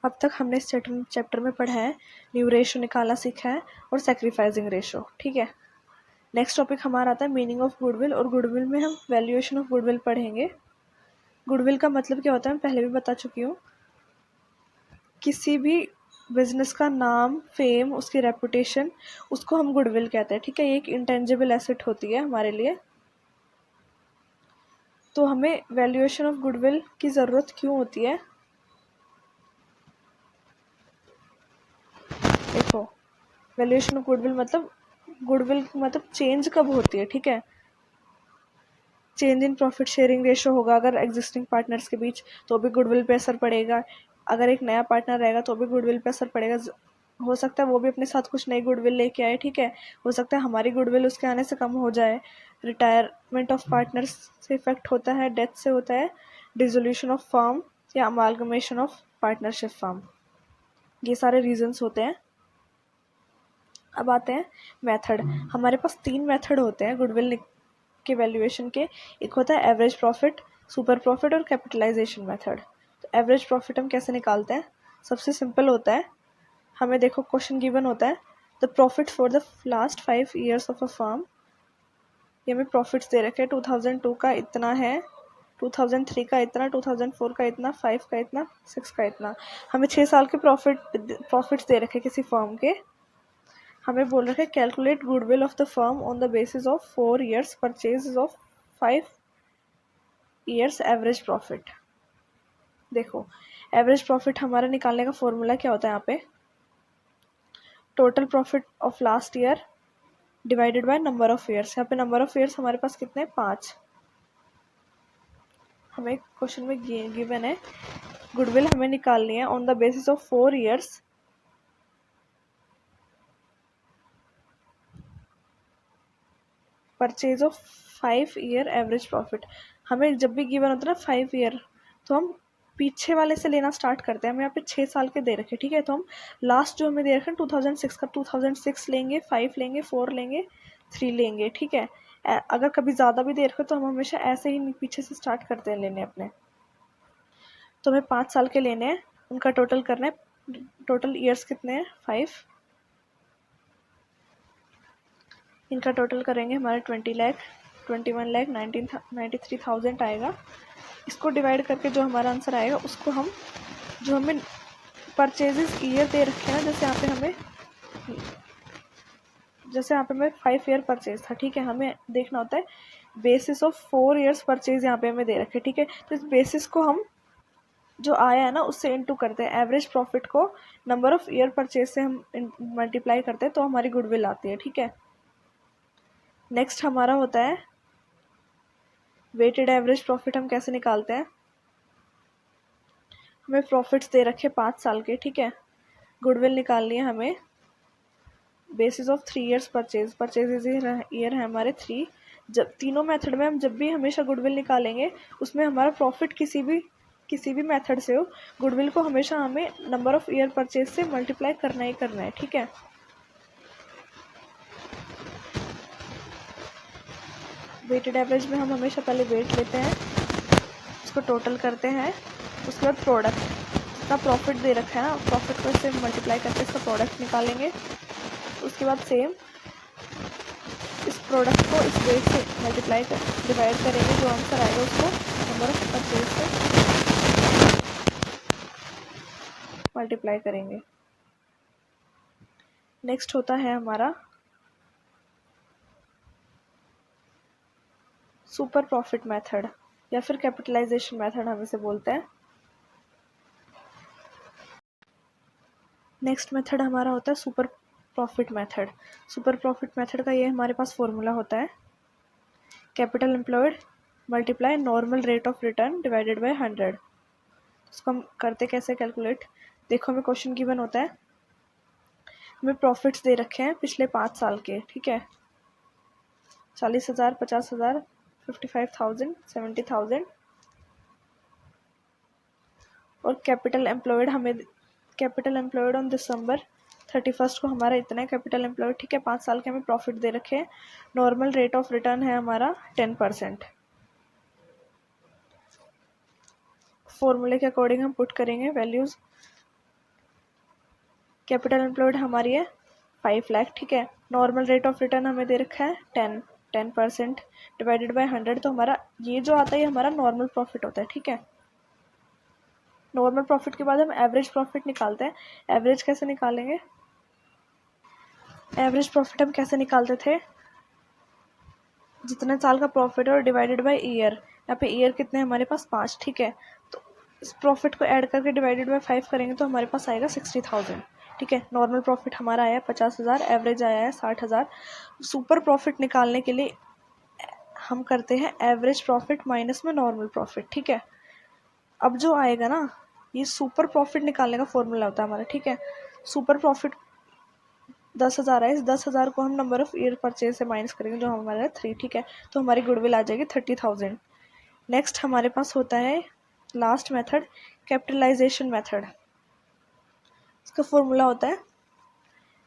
अब तक हमने इस चैप्टर में पढ़ा है, न्यू रेशो निकालना सीखा है और सैक्रिफाइसिंग रेशो। ठीक है, नेक्स्ट टॉपिक हमारा आता है मीनिंग ऑफ गुडविल, और गुडविल में हम वैल्यूएशन ऑफ गुडविल पढ़ेंगे। गुडविल का मतलब क्या होता है मैं पहले भी बता चुकी हूँ। किसी भी बिजनेस का नाम, फेम, उसकी रेपुटेशन, उसको हम गुडविल कहते हैं। ठीक है, ये एक इंटेंजिबल एसेट होती है हमारे लिए। तो हमें वैल्यूएशन ऑफ गुडविल की ज़रूरत क्यों होती है? देखो, वैल्यूएशन ऑफ गुडविल मतलब चेंज कब होती है? ठीक है, change in profit sharing ratio होगा अगर एग्जिस्टिंग पार्टनर्स के बीच, तो भी गुडविल पे असर पड़ेगा। अगर एक नया पार्टनर रहेगा तो भी गुडविल पे असर पड़ेगा। हो सकता है वो भी अपने साथ कुछ नई गुडविल लेके आए। ठीक है, हो सकता है हमारी गुडविल उसके आने से कम हो जाए। रिटायरमेंट ऑफ पार्टनर्स से इफेक्ट होता है, डेथ से होता है, डिसोल्यूशन ऑफ फर्म या अमालगमेशन ऑफ पार्टनरशिप फर्म, ये सारे रीजंस होते हैं। अब आते हैं मेथड। हमारे पास 3 मेथड होते हैं गुडविल के वैल्यूएशन के। एक होता है एवरेज प्रॉफिट, सुपर प्रॉफिट और कैपिटलाइजेशन मेथड। तो एवरेज प्रॉफिट हम कैसे निकालते हैं? सबसे सिंपल होता है, हमें देखो क्वेश्चन गिवन होता है, the profit for the last 5 years of a firm. ये हमें प्रॉफिट्स दे रखे हैं, 2002 का इतना है, 2003 का इतना, 2004 का इतना, 5 का इतना, 6 का इतना। हमें 6 साल के प्रॉफिट्स दे रखे किसी फर्म के। हमें बोल रखा है calculate goodwill of the firm on the basis of 4 years purchase of 5 years average profit. देखो, एवरेज प्रॉफिट हमारा निकालने का फॉर्मूला क्या होता है? यहाँ पे total profit of last year divided by number of years. यहाँ पे नंबर ऑफ ईयर्स हमारे पास कितने? 5। हमें क्वेश्चन में गिवन है गुडविल हमें निकालनी है on the basis of 4 years purchase of 5 year average profit. हमें जब भी गिवन होता है ना 5 ईयर, तो हम पीछे वाले से लेना स्टार्ट करते हैं। हमें यहाँ पे 6 साल के दे रखे। ठीक है, तो हम लास्ट जो हमें दे रखे हैं 2006 का, 2006 लेंगे, 5 लेंगे, 4 लेंगे, 3 लेंगे। ठीक है, अगर कभी ज़्यादा भी दे रखे तो हम हमेशा ऐसे ही पीछे से स्टार्ट करते हैं लेने अपने। तो हमें 5 साल के लेने हैं, उनका टोटल करना है। टोटल ईयर्स कितने हैं? 5। इनका टोटल करेंगे हमारे 20 लाख, 21 लाख 93,000 आएगा। इसको डिवाइड करके जो हमारा आंसर आएगा उसको हम, जो हमें परचेजेस ईयर दे रखे हैं ना, जैसे यहाँ पे हमें 5 ईयर परचेज था। ठीक है, हमें देखना होता है बेसिस ऑफ 4 ईयर्स परचेज यहाँ पे हमें दे रखे। ठीक है, तो इस बेसिस को हम जो आया है ना उससे इनटू करते हैं। एवरेज प्रॉफिट को नंबर ऑफ ईयर परचेज से हम मल्टीप्लाई करते हैं तो हमारी गुडविल आती है। ठीक है, नेक्स्ट हमारा होता है वेटेड एवरेज प्रॉफिट। हम कैसे निकालते हैं? हमें प्रॉफिट्स दे रखे 5 साल के। ठीक है, गुडविल निकालनी है हमें basis of 3 years purchase year है हमारे 3। जब तीनों मेथड में हम जब भी हमेशा गुडविल निकालेंगे उसमें हमारा प्रॉफिट किसी भी मेथड से हो, गुडविल को हमेशा हमें नंबर ऑफ ईयर परचेज से मल्टीप्लाई करना ही करना है। ठीक है, वेटेड एवरेज में हम हमेशा पहले वेट लेते हैं, उसको टोटल करते हैं, उसके बाद प्रोडक्ट, जितना प्रॉफिट दे रखा है ना प्रॉफिट को इससे मल्टीप्लाई करके इसका प्रोडक्ट निकालेंगे। उसके बाद सेम इस प्रोडक्ट को इस वेट से डिवाइड करेंगे, जो आंसर आएगा उसको नंबर ऑफ परचेज से मल्टीप्लाई करेंगे। नेक्स्ट होता है हमारा सुपर प्रॉफिट मेथड या फिर कैपिटलाइजेशन मेथड हम इसे बोलते हैं। नेक्स्ट मेथड हमारा होता है super profit method. Super profit method का ये हमारे पास फॉर्मूला होता है capital employed multiply normal rate of return divided by 100। उसको हम करते कैसे कैलकुलेट? देखो, हमें क्वेश्चन गिवन होता है, हमें प्रॉफिट्स दे रखे हैं पिछले 5 साल के। ठीक है, 40,000, 50,000, 55,000, 70,000। और कैपिटल एम्प्लॉयड ऑन दिसंबर 31 को हमारा इतना है कैपिटल एम्प्लॉयड। ठीक है, 5 साल के हमें प्रॉफिट दे रखे हैं। नॉर्मल रेट ऑफ रिटर्न है हमारा 10%। फॉर्मूले के अकॉर्डिंग हम पुट करेंगे वैल्यूज कैपिटल एम्प्लॉयड हमारी है 5 लाख, ठीक है। नॉर्मल रेट ऑफ रिटर्न हमें दे रखा है 10% डिवाइडेड बाय 100, तो हमारा ये जो आता है हमारा नॉर्मल प्रॉफिट होता है, ठीक है। नॉर्मल प्रॉफिट के बाद हम एवरेज प्रॉफिट निकालते हैं। एवरेज कैसे निकालेंगे? एवरेज प्रॉफिट हम कैसे निकालते थे? जितने साल का प्रॉफिट है और डिवाइडेड बाय ईयर। यहाँ पे ईयर कितने हमारे पास 5, ठीक है। तो इस प्रॉफिट को ऐड करके डिवाइडेड बाय 5 करेंगे तो हमारे पास आएगा 60,000, ठीक है। नॉर्मल प्रॉफिट हमारा आया 50,000, एवरेज आया है 60,000। सुपर प्रॉफिट निकालने के लिए हम करते हैं एवरेज प्रॉफिट माइनस में नॉर्मल प्रॉफिट, ठीक है। अब जो आएगा ना, ये सुपर प्रॉफिट निकालने का फॉर्मूला होता है हमारा, ठीक है। सुपर प्रॉफिट 10,000 है, इस 10,000 को हम नंबर ऑफ ईयर परचेज से माइनस करेंगे जो हमारा 3, ठीक है। तो हमारी गुडविल आ जाएगी 30,000। नेक्स्ट हमारे पास होता है लास्ट मेथड, कैपिटलाइजेशन मेथड। इसका फॉर्मूला होता है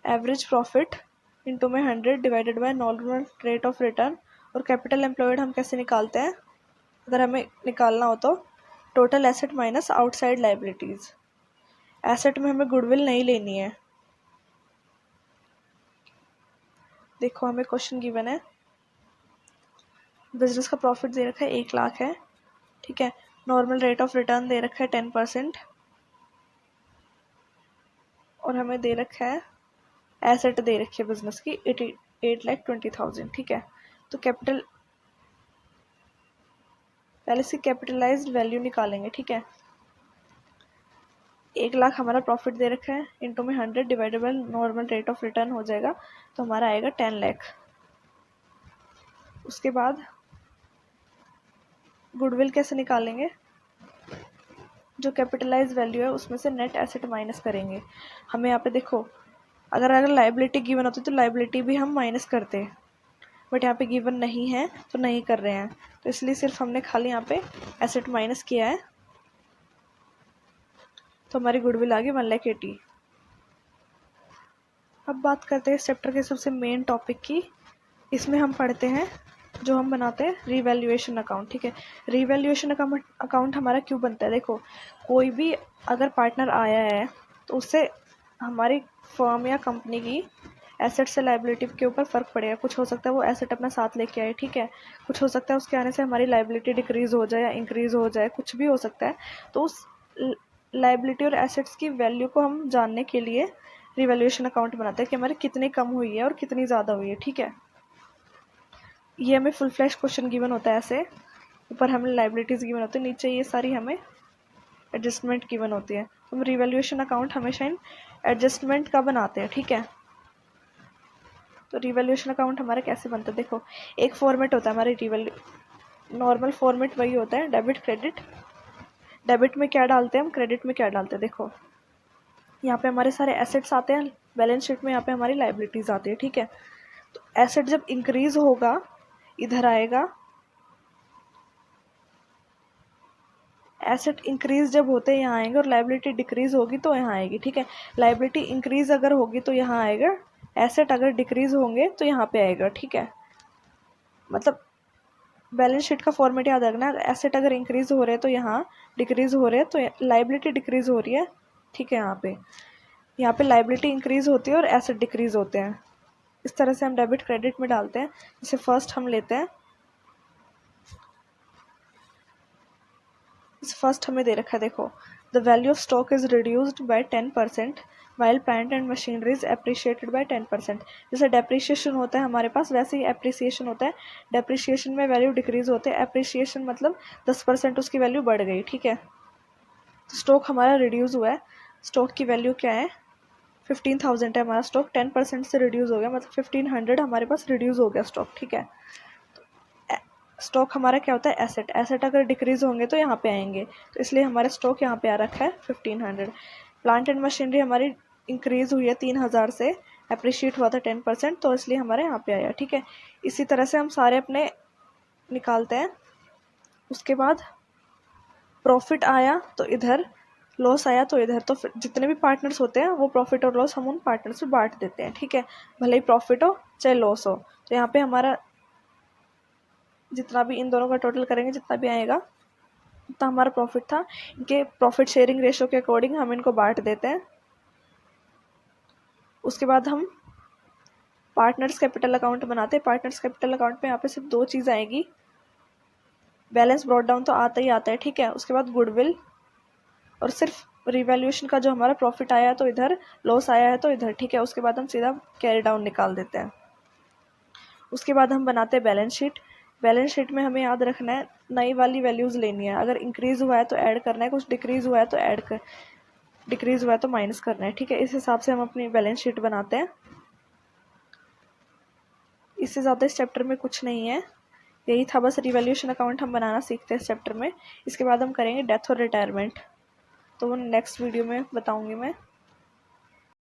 एवरेज प्रॉफिट इंटू में 100 divided by normal rate of return. और कैपिटल एम्प्लॉयड हम कैसे निकालते हैं? अगर हमें निकालना हो तो total asset minus outside liabilities. Asset में हमें गुडविल नहीं लेनी है। देखो हमें क्वेश्चन गिवन है, बिजनेस का प्रॉफिट दे रखा है 1 लाख है, ठीक है। नॉर्मल रेट ऑफ रिटर्न दे रखा है 10% और हमें दे रखा है एसेट दे रखी है बिजनेस की 8,20,000, ठीक है। तो कैपिटल पहले से कैपिटलाइज्ड वैल्यू निकालेंगे, ठीक है। 1 लाख हमारा प्रॉफिट दे रखा है, इंटू में 100 divided by normal rate of return हो जाएगा, तो हमारा आएगा 10 लाख। उसके बाद गुडविल कैसे निकालेंगे? जो कैपिटलाइज वैल्यू है उसमें से नेट एसेट माइनस करेंगे। हमें यहाँ पे देखो, अगर लाइबिलिटी गिवन होती तो लाइबिलिटी भी हम माइनस करते, बट यहाँ पे गिवन नहीं है तो नहीं कर रहे हैं, तो इसलिए सिर्फ हमने खाली यहाँ पे एसेट माइनस किया है, तो हमारी गुडविल आ गई 1,80,000। अब बात करते हैं इस चैप्टर के सबसे मेन टॉपिक की। इसमें हम पढ़ते हैं, जो हम बनाते हैं रीवैल्यूएशन अकाउंट, ठीक है। रीवैल्यूएशन अकाउंट हमारा क्यों बनता है? देखो, कोई भी अगर पार्टनर आया है तो उससे हमारी फर्म या कंपनी की एसेट से लाइबिलिटी के ऊपर फ़र्क पड़ेगा। कुछ हो सकता है वो एसेट अपना साथ लेके आए, ठीक है। कुछ हो सकता है उसके आने से हमारी लाइबिलिटी डिक्रीज हो जाए या इंक्रीज हो जाए, कुछ भी हो सकता है। तो उस लाइबिलिटी और एसेट्स की वैल्यू को हम जानने के लिए रिवैल्यूएशन अकाउंट बनाते हैं कि हमारी कितनी कम हुई है और कितनी ज़्यादा हुई है, ठीक है। ये हमें फुल फ्लैश क्वेश्चन गिवन होता है ऐसे, ऊपर हमें लाइबिलिटीज़ गिवन होती है, नीचे ये सारी हमें एडजस्टमेंट गिवन होती है। तो हम रिवैल्यूएशन अकाउंट हमेशा इन एडजस्टमेंट का बनाते हैं, ठीक है। तो रिवैल्यूएशन अकाउंट हमारा कैसे बनता है? देखो, एक फॉर्मेट होता है हमारे नॉर्मल फॉर्मेट वही होता है, डेबिट क्रेडिट। डेबिट में क्या डालते हैं हम, क्रेडिट में क्या डालते हैं? देखो, यहाँ पे हमारे सारे एसेट्स आते हैं बैलेंस शीट में, यहाँ पे हमारी लाइबिलिटीज़ आती है, ठीक है। तो एसेट जब इंक्रीज होगा इधर आएगा, एसेट इंक्रीज जब होते हैं यहाँ आएंगे, और लाइबिलिटी डिक्रीज होगी तो यहाँ आएगी, ठीक है। लाइबिलिटी इंक्रीज अगर होगी तो यहाँ आएगा, एसेट अगर डिक्रीज होंगे तो यहाँ पे आएगा, ठीक है। मतलब बैलेंस शीट का फॉर्मेट याद रखना, एसेट अगर इंक्रीज हो रहे हैं तो यहाँ डिक्रीज हो रहे हैं, तो लाइबिलिटी डिक्रीज हो रही है, ठीक है। यहाँ पे लाइबिलिटी इंक्रीज होती है और एसेट डिक्रीज होते हैं। इस तरह से हम डेबिट क्रेडिट में डालते हैं। जैसे फर्स्ट हम लेते हैं, फर्स्ट हमें दे रखा है, देखो, the value of stock is reduced by 10% while plant and machinery is appreciated by 10%। जैसे डेप्रिसिएशन होता है हमारे पास, वैसे ही एप्रिसिएशन होता है। डेप्रिसिएशन में वैल्यू डिक्रीज होते हैं, एप्रिसिएशन मतलब 10% उसकी वैल्यू बढ़ गई, ठीक है। तो स्टॉक हमारा रिड्यूस हुआ है, स्टॉक की वैल्यू क्या है? 15,000 है हमारा स्टॉक, 10% से रिड्यूस हो गया, मतलब 1,500 हमारे पास रिड्यूस हो गया स्टॉक, ठीक है। स्टॉक हमारा क्या होता है? एसेट। एसेट अगर डिक्रीज होंगे तो यहाँ पे आएंगे, तो इसलिए हमारा स्टॉक यहाँ पे आ रखा है 1,500। प्लांट एंड मशीनरी हमारी इंक्रीज हुई है 3,000 से, अप्रिशिएट हुआ था 10%, तो इसलिए हमारे यहाँ पे आया, ठीक है। इसी तरह से हम सारे अपने निकालते हैं। उसके बाद प्रॉफिट आया तो इधर, लॉस आया तो इधर, तो फिर जितने भी पार्टनर्स होते हैं वो प्रॉफिट और लॉस हम उन पार्टनर्स में बांट देते हैं, ठीक है। भले ही प्रॉफिट हो चाहे लॉस हो, तो यहाँ पे हमारा जितना भी इन दोनों का टोटल करेंगे, जितना भी आएगा उतना हमारा प्रॉफिट था। इनके प्रॉफिट शेयरिंग रेशो के अकॉर्डिंग हम इनको बांट देते हैं। उसके बाद हम पार्टनर्स कैपिटल अकाउंट बनाते हैं। पार्टनर्स कैपिटल अकाउंट में यहाँ पे सिर्फ 2 चीज़ आएगी, बैलेंस ब्रॉट डाउन तो आता ही आता है, ठीक है। उसके बाद गुडविल और सिर्फ रिवैल्यूएशन का जो हमारा प्रॉफिट आया है तो इधर, लॉस आया है तो इधर, ठीक है। उसके बाद हम सीधा कैरी डाउन निकाल देते हैं। उसके बाद हम बनाते हैं बैलेंस शीट। बैलेंस शीट में हमें याद रखना है नई वाली वैल्यूज़ लेनी है। अगर इंक्रीज़ हुआ है तो ऐड करना है, कुछ डिक्रीज़ हुआ है तो डिक्रीज़ हुआ है तो माइनस करना है, ठीक है। इस हिसाब से हम अपनी बैलेंस शीट बनाते हैं। इससे ज़्यादा इस चैप्टर में कुछ नहीं है, यही था बस। रिवैल्यूएशन अकाउंट हम बनाना सीखते हैं इस चैप्टर में। इसके बाद हम करेंगे डेथ और रिटायरमेंट, तो वो नेक्स्ट वीडियो में बताऊंगी मैं।